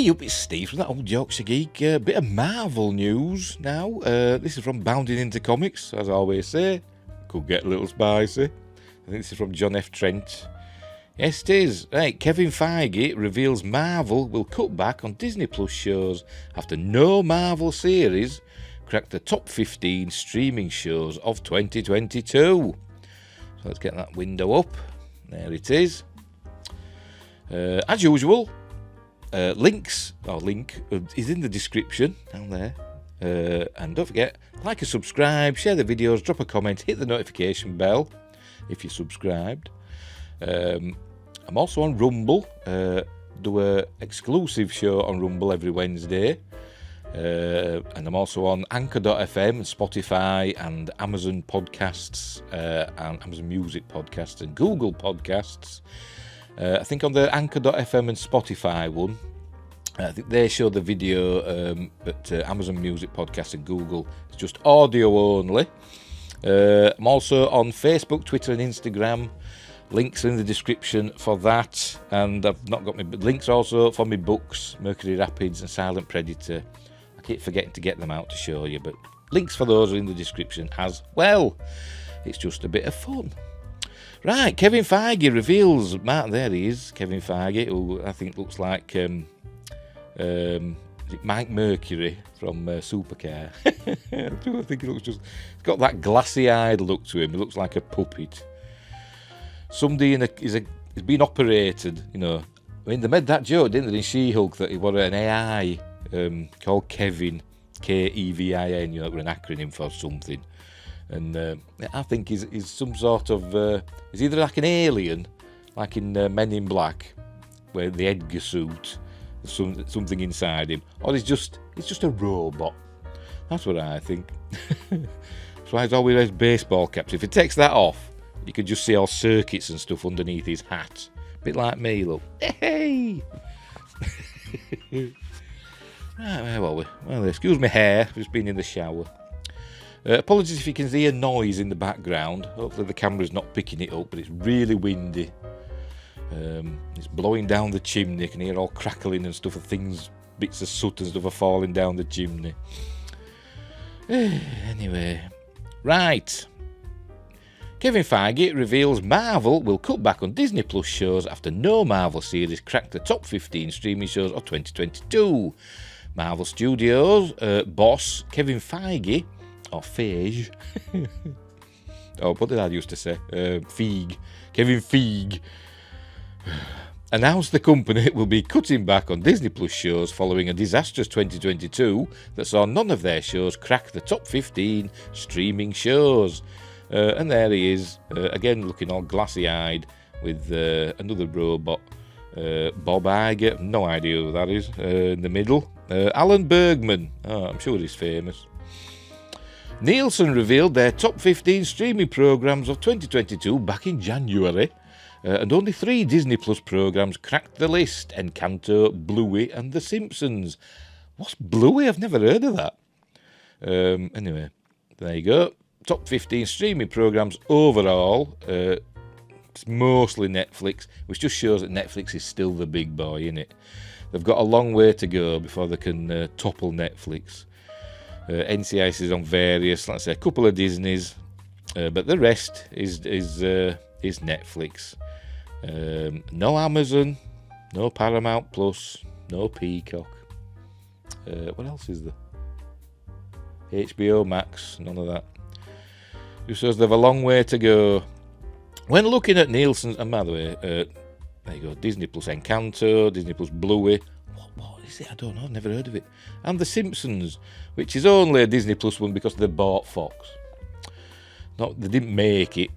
Hey up, it's Steve from that old Yorkshire Geek. Bit of Marvel news now. This is from Bounding Into Comics, as I always say. Could get a little spicy. I think this is from John F. Trent. Yes, it is. Right, Kevin Feige reveals Marvel will cut back on Disney Plus shows after no Marvel series cracked the top 15 streaming shows of 2022. So let's get that window up. There it is. As usual, link is in the description down there. And don't forget, like and subscribe, share the videos, drop a comment, hit the notification bell if you're subscribed. I'm also on Rumble. Do a exclusive show on Rumble every Wednesday. And I'm also on Anchor.fm, Spotify, and Amazon Podcasts, and Amazon Music Podcasts, and Google Podcasts. I think on the Anchor.fm and Spotify one, I think they show the video, but Amazon Music Podcast and Google, it's just audio only. I'm also on Facebook, Twitter and Instagram. Links are in the description for that. And I've not got my links also for my books, Mercury Rapids and Silent Predator. I keep forgetting to get them out to show you, but links for those are in the description as well. It's just a bit of fun. Right, Kevin Feige reveals, there he is, Kevin Feige, who I think looks like Mike Mercury from Supercar. I think he looks he's got that glassy-eyed look to him. He looks like a puppet. Somebody he's been operated, you know. I mean, they made that joke, didn't they, in She-Hulk, that he was an AI called Kevin, Kevin, you know, an acronym for something. And I think he's some sort of he's either like an alien, like in Men in Black, where the Edgar suit, something inside him, or he's just a robot. That's what I think. That's why he's always wears baseball caps. If he takes that off, you could just see all circuits and stuff underneath his hat. A bit like me, look. Hey. Right, where were we? Well, excuse me hair. I've just been in the shower. Apologies if you can hear noise in the background. Hopefully the camera's not picking it up, but it's really windy. It's blowing down the chimney. You can hear all crackling and stuff, and bits of soot and stuff are falling down the chimney. Anyway, right. Kevin Feige reveals Marvel will cut back on Disney Plus shows after no Marvel series cracked the top 15 streaming shows of 2022. Marvel Studios boss Kevin Feige, or Feige, what did I used to say? Feige. Kevin Feige announced the company will be cutting back on Disney Plus shows following a disastrous 2022 that saw none of their shows crack the top 15 streaming shows. And there he is, again looking all glassy-eyed with another robot, Bob Iger, no idea who that is, in the middle. Alan Bergman, I'm sure he's famous. Nielsen revealed their top 15 streaming programmes of 2022 back in January, and only 3 Disney Plus programmes cracked the list: Encanto, Bluey and The Simpsons. What's Bluey? I've never heard of that. Anyway, there you go. Top 15 streaming programmes overall. It's mostly Netflix, which just shows that Netflix is still the big boy, innit? They've got a long way to go before they can topple Netflix. NCIS is on various, let's say, a couple of Disneys, but the rest is Netflix. No Amazon, no Paramount Plus, no Peacock. What else is there? HBO Max, none of that. Just says they've a long way to go. When looking at Nielsen's, and by the way, there you go, Disney Plus Encanto, Disney Plus Bluey. What is it? I don't know, I've never heard of it. And The Simpsons, which is only a Disney Plus one because they bought Fox. They didn't make it.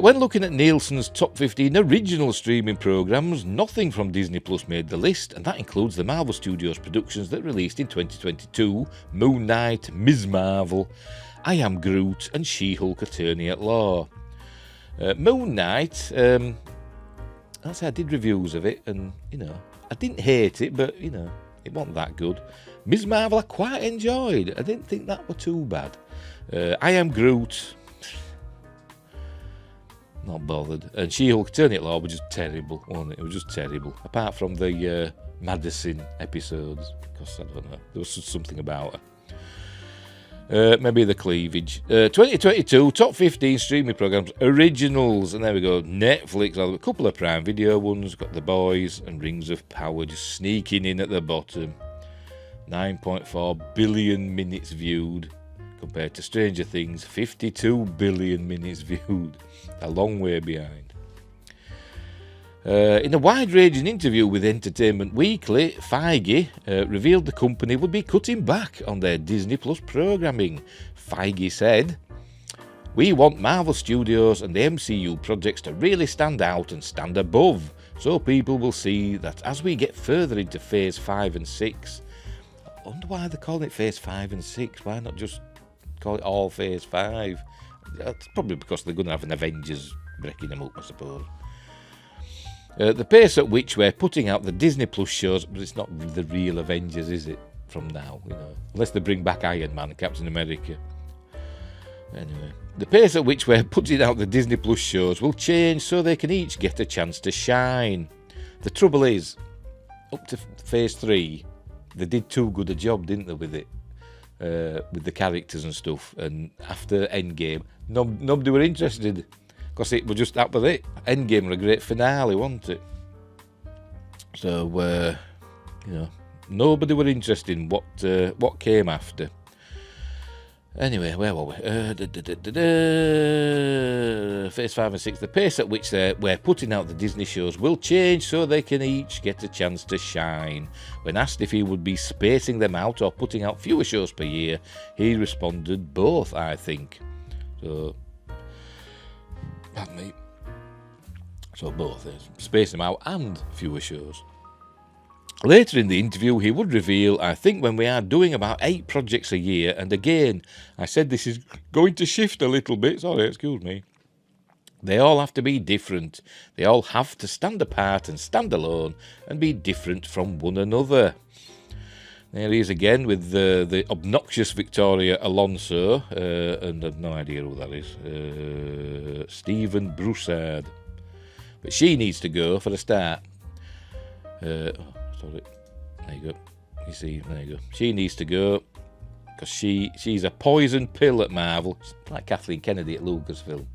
When looking at Nielsen's top 15 original streaming programmes, nothing from Disney Plus made the list, and that includes the Marvel Studios productions that released in 2022, Moon Knight, Ms. Marvel, I Am Groot, and She-Hulk Attorney at Law. Moon Knight, I did reviews of it, and, you know, I didn't hate it, but, you know, it wasn't that good. Ms. Marvel I quite enjoyed. I didn't think that were too bad. I Am Groot, Not bothered. And She-Hulk Eternate Law was just terrible, wasn't it? It was just terrible. Apart from the Madison episodes. Because I don't know. There was something about her. Maybe the cleavage. 2022 top 15 streaming programs originals, and there we go. Netflix, a couple of Prime Video ones. Got The Boys and Rings of Power just sneaking in at the bottom. 9.4 billion minutes viewed compared to Stranger Things, 52 billion minutes viewed. A long way behind. In a wide-ranging interview with Entertainment Weekly, Feige revealed the company would be cutting back on their Disney Plus programming. Feige said, "We want Marvel Studios and the MCU projects to really stand out and stand above, so people will see that as we get further into Phase 5 and 6... I wonder why they're calling it Phase 5 and 6. Why not just call it all Phase 5? That's probably because they're going to have an Avengers breaking them up, I suppose. The pace at which we're putting out the Disney Plus shows, but it's not the real Avengers, is it, from now, you know, unless they bring back Iron Man and Captain America. Anyway, the pace at which we're putting out the Disney Plus shows will change so they can each get a chance to shine. The trouble is, up to Phase 3, they did too good a job, didn't they, with it? With the characters and stuff, and after Endgame, nobody were interested, because it was just that was it. Endgame were a great finale, wasn't it? So, you know, nobody were interested in what came after. Anyway, where were we? Phase 5 and 6. The pace at which we're putting out the Disney shows will change so they can each get a chance to shine. When asked if he would be spacing them out or putting out fewer shows per year, he responded, both, I think. So, pardon me. So both, space them out and fewer shows. Later in the interview, he would reveal, I think when we are doing about 8 projects a year, and again, I said this is going to shift a little bit, sorry, excuse me. They all have to be different. They all have to stand apart and stand alone and be different from one another. There he is again with the obnoxious Victoria Alonso, and I've no idea who that is, Stephen Broussard. But she needs to go for a start. Sorry. There you go. You see, there you go. She needs to go because she's a poison pill at Marvel. She's like Kathleen Kennedy at Lucasfilm.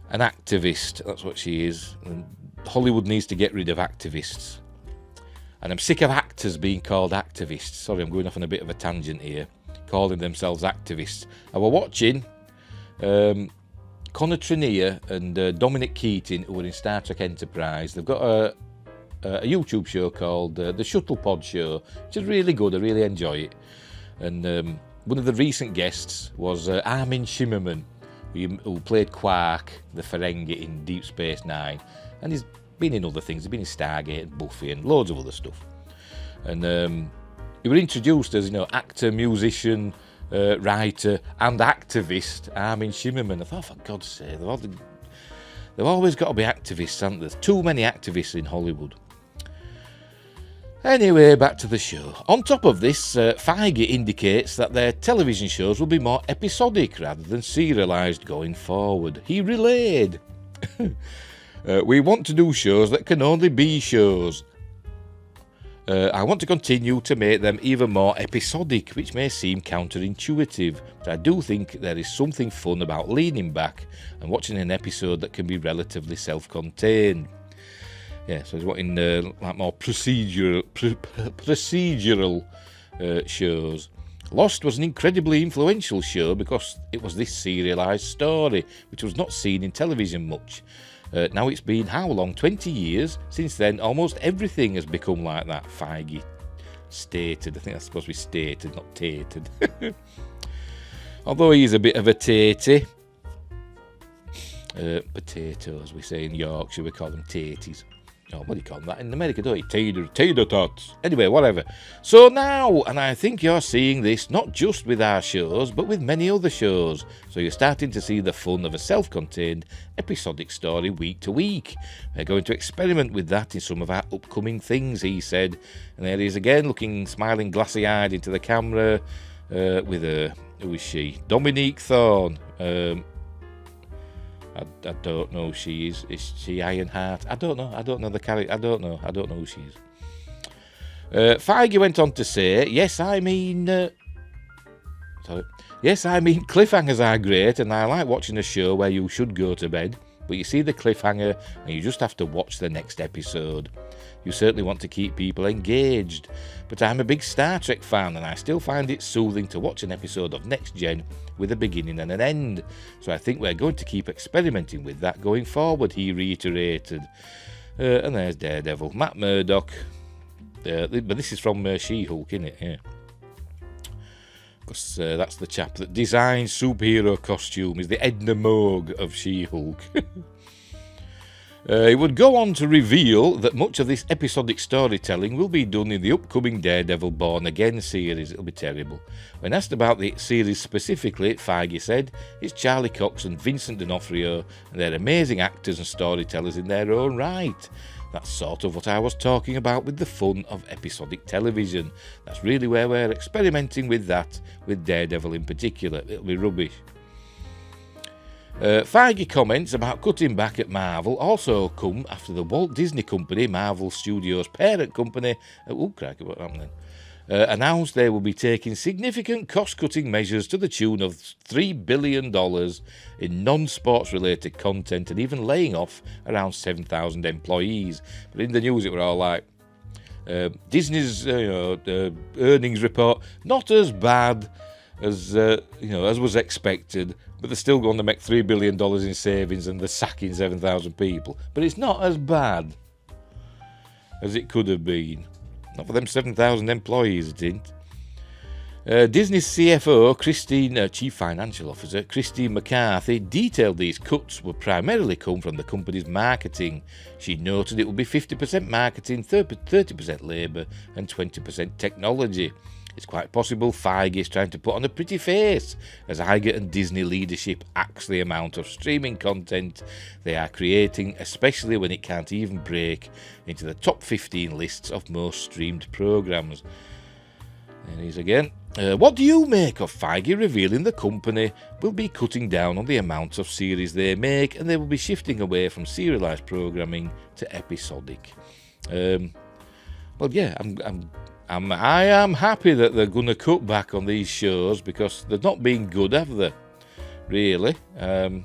An activist, that's what she is. And Hollywood needs to get rid of activists. And I'm sick of actors being called activists. Sorry, I'm going off on a bit of a tangent here. Calling themselves activists. I was watching Connor Trinier and Dominic Keating, who were in Star Trek Enterprise. They've got a YouTube show called The Shuttle Pod Show, which is really good. I really enjoy it. And one of the recent guests was Armin Shimmerman, who played Quark, the Ferengi in Deep Space Nine. And he's been in other things. He's been in Stargate and Buffy and loads of other stuff. And he was introduced as, you know, actor, musician, writer and activist, Armin Shimmerman. I thought, for God's sake, they've always got to be activists, haven't there? There's too many activists in Hollywood. Anyway, back to the show. On top of this, Feige indicates that their television shows will be more episodic rather than serialised going forward. He relayed, "We want to do shows that can only be shows. I want to continue to make them even more episodic, which may seem counterintuitive, but I do think there is something fun about leaning back and watching an episode that can be relatively self-contained." Yeah, so he's wanting like more procedural shows. Lost was an incredibly influential show because it was this serialised story, which was not seen in television much. Now it's been, how long? 20 years? Since then, almost everything has become like that, Feige stated. I think that's supposed to be stated, not tated. Although he's a bit of a tatey. Potato, as we say in Yorkshire, we call them taties. Oh, what do you call that in America, don't you? Tater tots. Anyway, whatever. So now, and I think you're seeing this not just with our shows, but with many other shows. So you're starting to see the fun of a self-contained, episodic story week to week. We're going to experiment with that in some of our upcoming things, he said. And there he is again, smiling glassy-eyed into the camera with who is she? Dominique Thorne. I don't know who she is. Is she Ironheart? I don't know. I don't know the character. I don't know who she is. Feige went on to say, yes, I mean cliffhangers are great, and I like watching a show where you should go to bed, but you see the cliffhanger and you just have to watch the next episode. You certainly want to keep people engaged, but I'm a big Star Trek fan and I still find it soothing to watch an episode of Next Gen with a beginning and an end. So I think we're going to keep experimenting with that going forward, he reiterated. And there's Daredevil, Matt Murdock. But this is from She-Hulk, isn't it? Yeah. Because that's the chap that designs superhero costume, is the Edna Moog of She-Hulk. He would go on to reveal that much of this episodic storytelling will be done in the upcoming Daredevil Born Again series. It'll be terrible. When asked about the series specifically, Feige said, it's Charlie Cox and Vincent D'Onofrio, and they're amazing actors and storytellers in their own right. That's sort of what I was talking about with the fun of episodic television. That's really where we're experimenting with that, with Daredevil in particular. It'll be rubbish. Feige comments about cutting back at Marvel also come after the Walt Disney Company, Marvel Studios' parent company, announced they will be taking significant cost-cutting measures to the tune of $3 billion in non-sports related content and even laying off around 7,000 employees. But in the news it were all like, Disney's earnings report, not as bad as as was expected, but they're still going to make $3 billion in savings and they're sacking 7,000 people. But it's not as bad as it could have been. Not for them 7,000 employees, it didn't. Disney's CFO, Chief Financial Officer, Christine McCarthy, detailed these cuts would primarily come from the company's marketing. She noted it would be 50% marketing, 30% labour and 20% technology. It's quite possible Feige is trying to put on a pretty face as Iger and Disney leadership axe the amount of streaming content they are creating, especially when it can't even break into the top 15 lists of most streamed programmes. There he is again. What do you make of Feige revealing the company will be cutting down on the amount of series they make and they will be shifting away from serialised programming to episodic? I am happy that they're going to cut back on these shows because they've not been good, have they? Really. I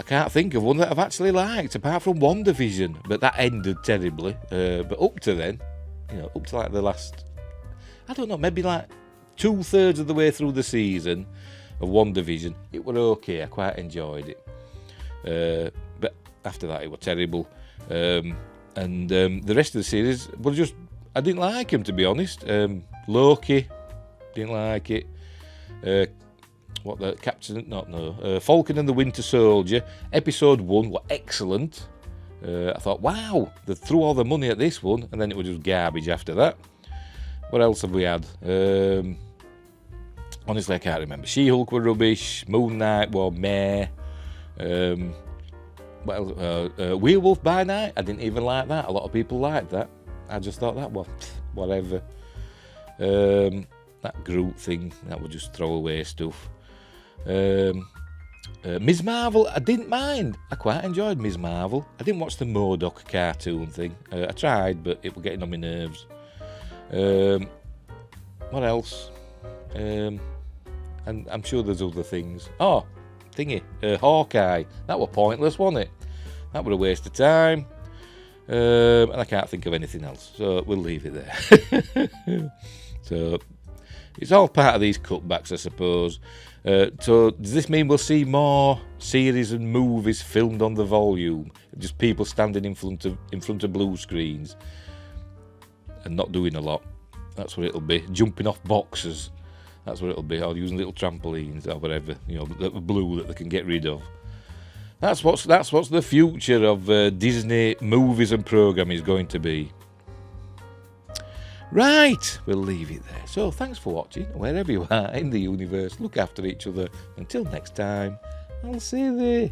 can't think of one that I've actually liked, apart from WandaVision, but that ended terribly. But up to then, up to like the last, I don't know, maybe like 2/3 of the way through the season of WandaVision, it was okay. I quite enjoyed it. But after that, it was terrible. And the rest of the series was just, I didn't like him, to be honest. Loki, didn't like it. Falcon and the Winter Soldier, episode 1 was excellent. I thought, wow, they threw all the money at this one, and then it was just garbage after that. What else have we had? Honestly, I can't remember. She-Hulk were rubbish. Moon Knight was meh. Werewolf by Night, I didn't even like that. A lot of people liked that. I just thought that was whatever. That Groot thing, that was just throwaway stuff. Ms. Marvel, I didn't mind. I quite enjoyed Ms. Marvel. I didn't watch the MODOK cartoon thing. I tried, but it was getting on my nerves. What else? And I'm sure there's other things. Oh, Hawkeye. That was pointless, wasn't it? That was a waste of time. And I can't think of anything else, so we'll leave it there. So it's all part of these cutbacks, I suppose. So does this mean we'll see more series and movies filmed on the volume? Just people standing in front of blue screens and not doing a lot. That's what it'll be. Jumping off boxes. That's what it'll be. Or using little trampolines or whatever, the blue that they can get rid of. That's what's the future of Disney movies and programming is going to be. Right, we'll leave it there. So thanks for watching, wherever you are in the universe. Look after each other. Until next time, I'll see you there.